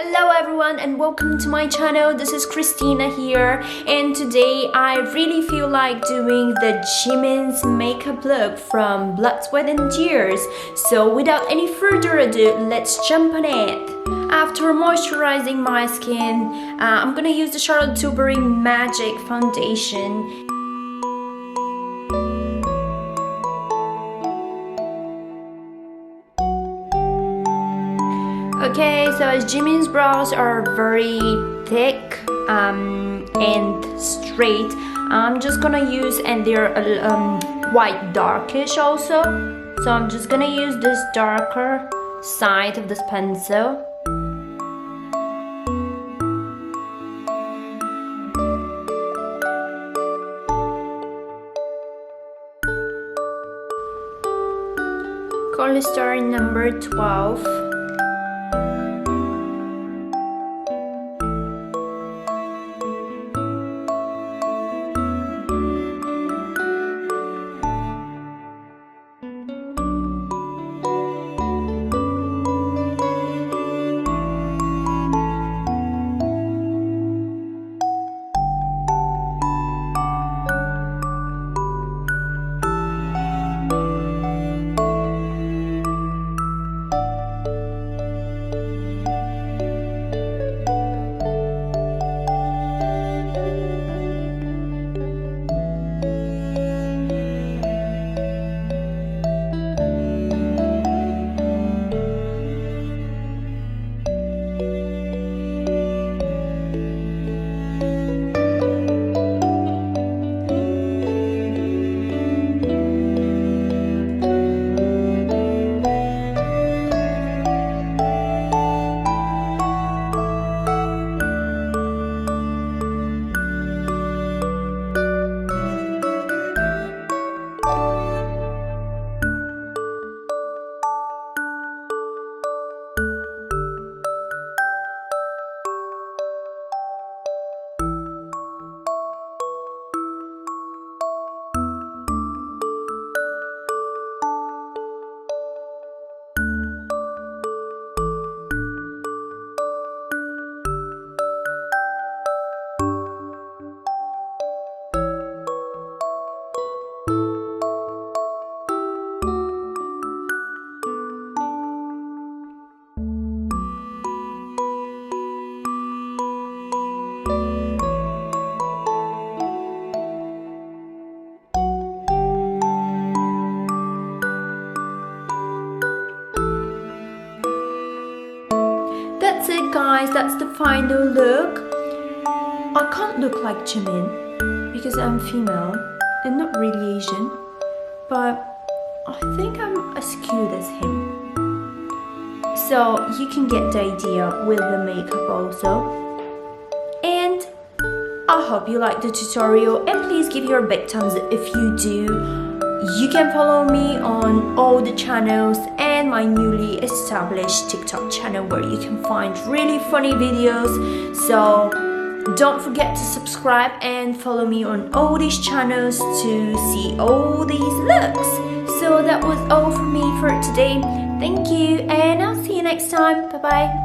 Hello everyone and welcome to my channel. This is Christina here, and today I really feel like doing the JIMIN's makeup look from Blood, Sweat and Tears. So without any further ado, let's jump on it. After moisturizing my skin, I'm gonna use the TILBURY Magic Foundation. Okay, so as JIMIN's brows are very thick and straight, I'm just gonna use, and they're white darkish also, so I'm just gonna use this darker side of this pencil. COLLISTAR number 12. That's it guys, that's the final look. I can't look like JIMIN because I'm female and not really Asian, but I think I'm as cute as him. So you can get the idea with the makeup also. And I hope you liked the tutorial, and please give your big thumbs up if you do. You can follow me on all the channels and my newly established TikTok channel where you can find really funny videos. So don't forget to subscribe and follow me on all these channels to see all these looks. So that was all from me for today. Thank you, and I'll see you next time. Bye bye.